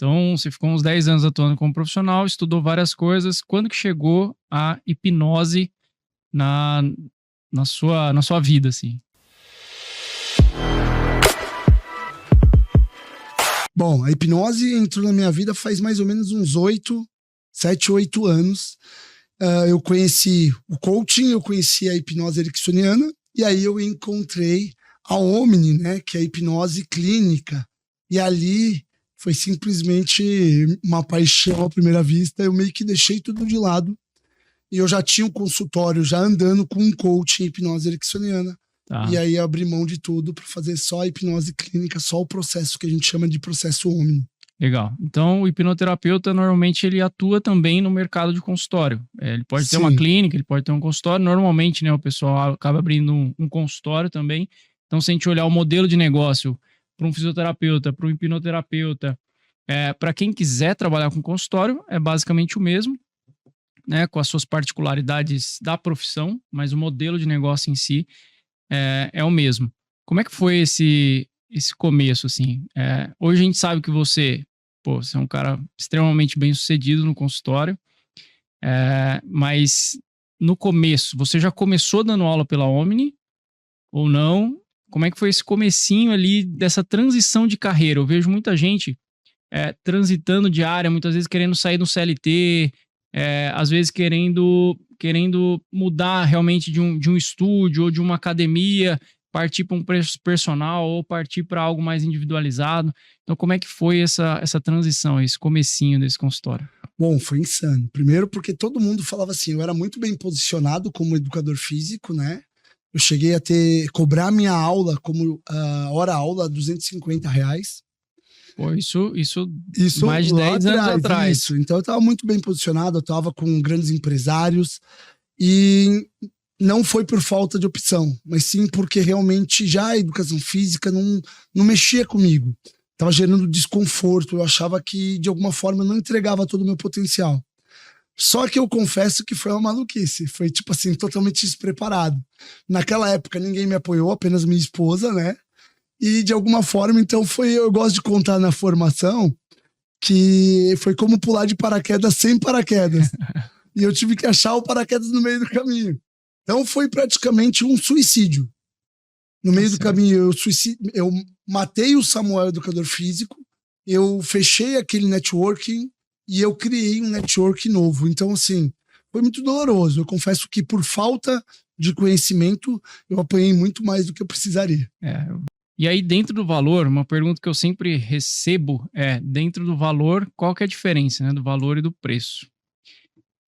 Então, você ficou uns 10 anos atuando como profissional, estudou várias coisas. Quando que chegou a hipnose na, na sua vida, assim? Bom, a hipnose entrou na minha vida faz mais ou menos uns 7, 8 anos. Eu conheci o coaching, eu conheci a hipnose ericksoniana, e aí eu encontrei a Omni, né, que é a hipnose clínica. E ali foi simplesmente uma paixão à primeira vista. Eu meio que deixei tudo de lado. E eu já tinha um consultório, já andando com um coach em hipnose ericksoniana. Tá. E aí abri mão de tudo para fazer só a hipnose clínica, só o processo que a gente chama de processo Omni. Legal. Então, o hipnoterapeuta, normalmente, ele atua também no mercado de consultório. Ele pode ter uma clínica, ele pode ter um consultório. Normalmente, né, o pessoal acaba abrindo um consultório também. Então, se a gente olhar o modelo de negócio para um fisioterapeuta, para um hipnoterapeuta, para quem quiser trabalhar com consultório, é basicamente o mesmo, né, com as suas particularidades da profissão, mas o modelo de negócio em si é o mesmo. Como é que foi esse começo, assim? Hoje a gente sabe que você é um cara extremamente bem sucedido no consultório, mas no começo, você já começou dando aula pela Omni ou não? Como é que foi esse comecinho ali dessa transição de carreira? Eu vejo muita gente transitando de área, muitas vezes querendo sair do CLT, às vezes querendo mudar realmente de um estúdio ou de uma academia, partir para um personal ou partir para algo mais individualizado. Então, como é que foi essa transição, esse comecinho desse consultório? Bom, foi insano. Primeiro porque todo mundo falava assim, eu era muito bem posicionado como educador físico, né? Eu cheguei a cobrar minha aula como hora-aula R$250. Pô, isso mais de 10 anos atrás. Isso. Então eu estava muito bem posicionado, eu estava com grandes empresários e não foi por falta de opção, mas sim porque realmente já a educação física não mexia comigo. Estava gerando desconforto, eu achava que de alguma forma eu não entregava todo o meu potencial. Só que eu confesso que foi uma maluquice, foi tipo assim, totalmente despreparado. Naquela época ninguém me apoiou, apenas minha esposa, né? E de alguma forma, então eu gosto de contar na formação que foi como pular de paraquedas sem paraquedas. E eu tive que achar o paraquedas no meio do caminho. Então foi praticamente um suicídio. No meio do caminho, eu matei o Samuel, educador físico, eu fechei aquele networking e eu criei um network novo. Então, assim, foi muito doloroso. Eu confesso que por falta de conhecimento, eu apanhei muito mais do que eu precisaria. E aí, dentro do valor, uma pergunta que eu sempre recebo dentro do valor, qual que é a diferença, né, do valor e do preço?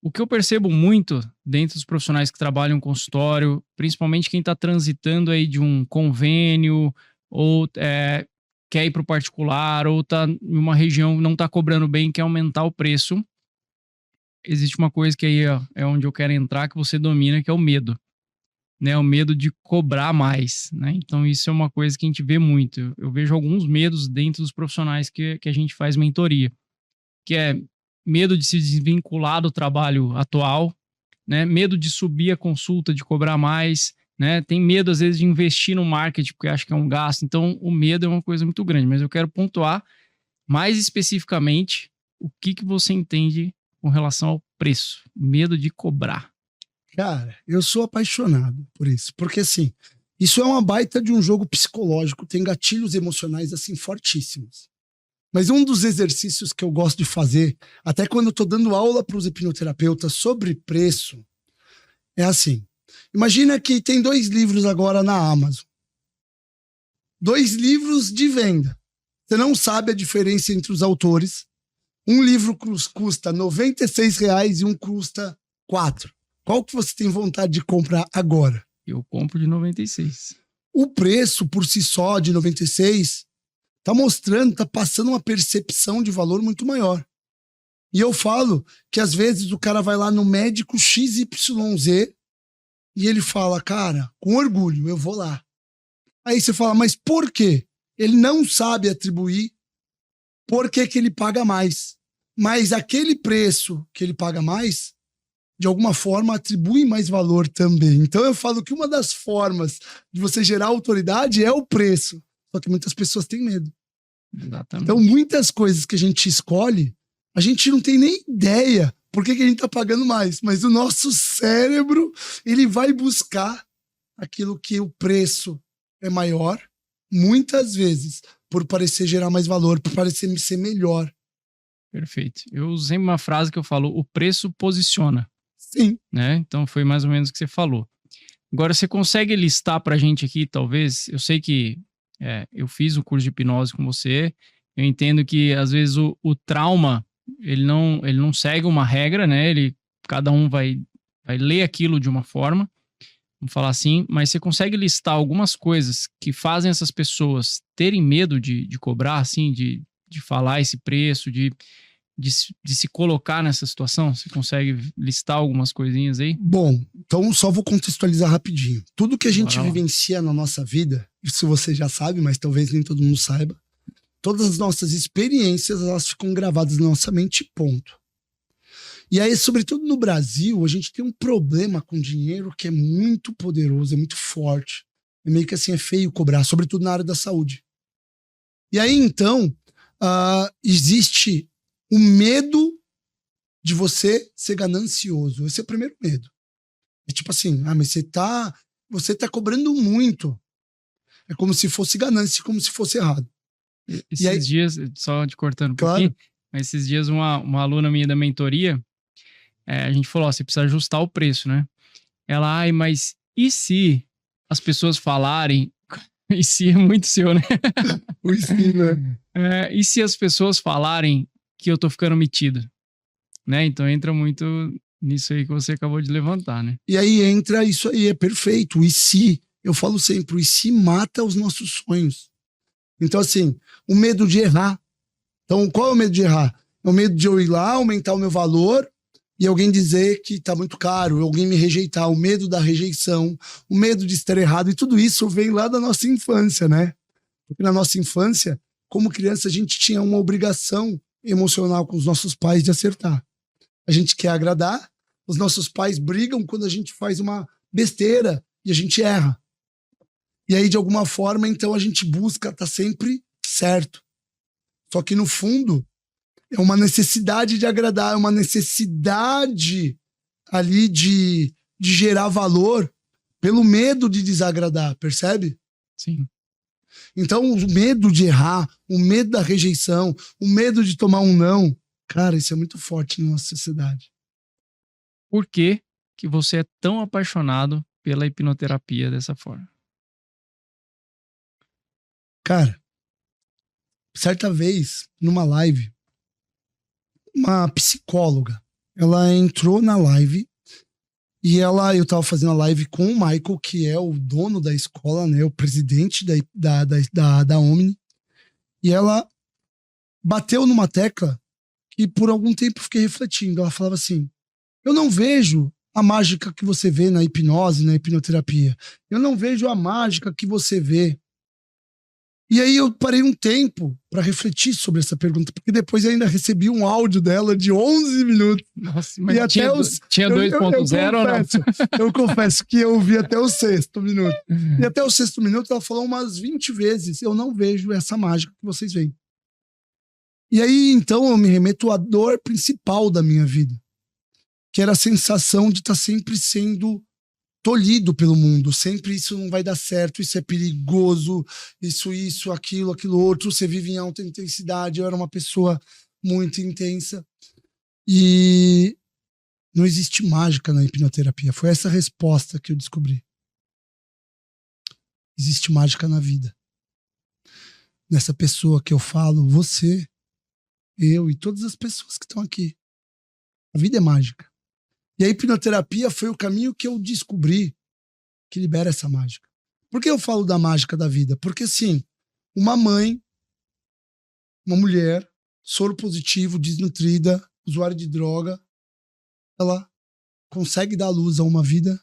O que eu percebo muito dentro dos profissionais que trabalham em consultório, principalmente quem está transitando aí de um convênio ou quer ir para o particular ou está em uma região não está cobrando bem, quer aumentar o preço, existe uma coisa que aí é onde eu quero entrar, que você domina, que é o medo. Né, o medo de cobrar mais, né? Então isso é uma coisa que a gente vê muito. Eu vejo alguns medos dentro dos profissionais que a gente faz mentoria, que é medo de se desvincular do trabalho atual, né? Medo de subir a consulta, de cobrar mais, né? Tem medo às vezes de investir no marketing porque acha que é um gasto. Então o medo é uma coisa muito grande, mas eu quero pontuar mais especificamente o que você entende com relação ao preço, medo de cobrar. Cara, eu sou apaixonado por isso, porque assim, isso é uma baita de um jogo psicológico, tem gatilhos emocionais assim fortíssimos. Mas um dos exercícios que eu gosto de fazer, até quando eu tô dando aula para os hipnoterapeutas sobre preço, é assim, imagina que tem 2 livros agora na Amazon. 2 livros de venda. Você não sabe a diferença entre os autores. Um livro custa R$96 e um custa R$4. Qual que você tem vontade de comprar agora? Eu compro de 96. O preço por si só de 96 tá mostrando, tá passando uma percepção de valor muito maior. E eu falo que às vezes o cara vai lá no médico XYZ e ele fala, cara, com orgulho, eu vou lá. Aí você fala, mas por quê? Ele não sabe atribuir por que ele paga mais. Mas aquele preço que ele paga mais, de alguma forma, atribui mais valor também. Então eu falo que uma das formas de você gerar autoridade é o preço. Só que muitas pessoas têm medo. Exatamente. Então, muitas coisas que a gente escolhe, a gente não tem nem ideia por que a gente tá pagando mais. Mas o nosso cérebro, ele vai buscar aquilo que o preço é maior, muitas vezes, por parecer gerar mais valor, por parecer ser melhor. Perfeito. Eu usei uma frase que eu falo, o preço posiciona, Sim. né? Então foi mais ou menos o que você falou. Agora, você consegue listar pra gente aqui, talvez, eu sei que eu fiz o curso de hipnose com você, eu entendo que às vezes o trauma, ele não segue uma regra, né? Cada um vai ler aquilo de uma forma, vamos falar assim, mas você consegue listar algumas coisas que fazem essas pessoas terem medo de cobrar, assim, de falar esse preço, de se colocar nessa situação? Você consegue listar algumas coisinhas aí? Bom, então só vou contextualizar rapidinho. Tudo que a gente Bora lá. vivencia na nossa vida, isso você já sabe, mas talvez nem todo mundo saiba, todas as nossas experiências, elas ficam gravadas na nossa mente, ponto. E aí, sobretudo no Brasil, a gente tem um problema com dinheiro que é muito poderoso, é muito forte. É meio que assim, é feio cobrar, sobretudo na área da saúde. E aí, então, existe o medo de você ser ganancioso. Esse é o primeiro medo. É tipo assim, mas você tá cobrando muito. É como se fosse ganância, como se fosse errado. Esses dias, só te cortando um Claro. pouquinho, mas esses dias uma aluna minha da mentoria, a gente falou, você precisa ajustar o preço, né? Ela, mas e se as pessoas falarem, e se é muito seu, né? O si, né? E se as pessoas falarem que eu tô ficando metido, né? Então entra muito nisso aí que você acabou de levantar, né? E aí entra isso aí, é perfeito. E se, eu falo sempre, o e se mata os nossos sonhos. Então, assim, o medo de errar. Então, qual é o medo de errar? É o medo de eu ir lá, aumentar o meu valor e alguém dizer que tá muito caro, alguém me rejeitar, o medo da rejeição, o medo de estar errado. E tudo isso vem lá da nossa infância, né? Porque na nossa infância, como criança, a gente tinha uma obrigação emocional com os nossos pais de acertar. A gente quer agradar, os nossos pais brigam quando a gente faz uma besteira e a gente erra. E aí, de alguma forma, então, a gente busca estar sempre certo. Só que, no fundo, é uma necessidade de agradar, é uma necessidade ali de gerar valor pelo medo de desagradar, percebe? Sim. Então, o medo de errar, o medo da rejeição, o medo de tomar um não, cara, isso é muito forte na nossa sociedade. Por que que você é tão apaixonado pela hipnoterapia dessa forma? Cara, certa vez, numa live, uma psicóloga, ela entrou na live e eu tava fazendo a live com o Michael, que é o dono da escola, né, o presidente da Omni, e ela bateu numa tecla que por algum tempo eu fiquei refletindo. Ela falava assim, eu não vejo a mágica que você vê na hipnose, na hipnoterapia. Eu não vejo a mágica que você vê. E aí eu parei um tempo para refletir sobre essa pergunta, porque depois eu ainda recebi um áudio dela de 11 minutos. Nossa, mas E até tinha 2.0 ou não? Eu confesso que eu vi até o 6º minuto. E até o 6º minuto ela falou umas 20 vezes, eu não vejo essa mágica que vocês veem. E aí, então, eu me remeto à dor principal da minha vida, que era a sensação de estar sempre sendo tolhido pelo mundo, sempre isso não vai dar certo, isso é perigoso, isso, aquilo outro, você vive em alta intensidade. Eu era uma pessoa muito intensa e não existe mágica na hipnoterapia. Foi essa resposta que eu descobri. Existe mágica na vida. Nessa pessoa que eu falo, você, eu e todas as pessoas que estão aqui. A vida é mágica. E a hipnoterapia foi o caminho que eu descobri que libera essa mágica. Por que eu falo da mágica da vida? Porque, assim, uma mãe, uma mulher, soro positivo, desnutrida, usuária de droga, ela consegue dar luz a uma vida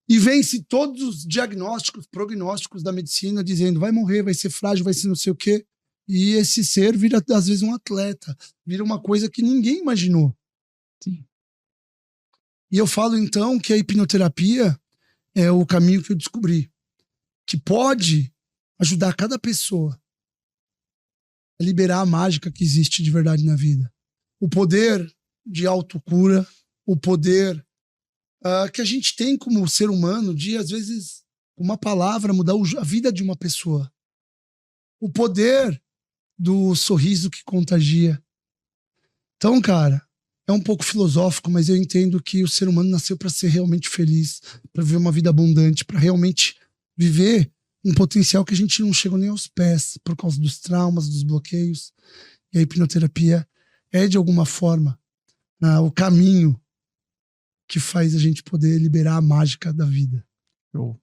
e vence todos os diagnósticos, prognósticos da medicina, dizendo vai morrer, vai ser frágil, vai ser não sei o quê. E esse ser vira, às vezes, um atleta, vira uma coisa que ninguém imaginou. Sim. E eu falo, então, que a hipnoterapia é o caminho que eu descobri, que pode ajudar cada pessoa é liberar a mágica que existe de verdade na vida. O poder de autocura, o poder que a gente tem como ser humano de, às vezes, uma palavra mudar a vida de uma pessoa. O poder do sorriso que contagia. Então, cara, é um pouco filosófico, mas eu entendo que o ser humano nasceu para ser realmente feliz, para viver uma vida abundante, para realmente viver um potencial que a gente não chegou nem aos pés por causa dos traumas, dos bloqueios. E a hipnoterapia é, de alguma forma, o caminho que faz a gente poder liberar a mágica da vida. Show.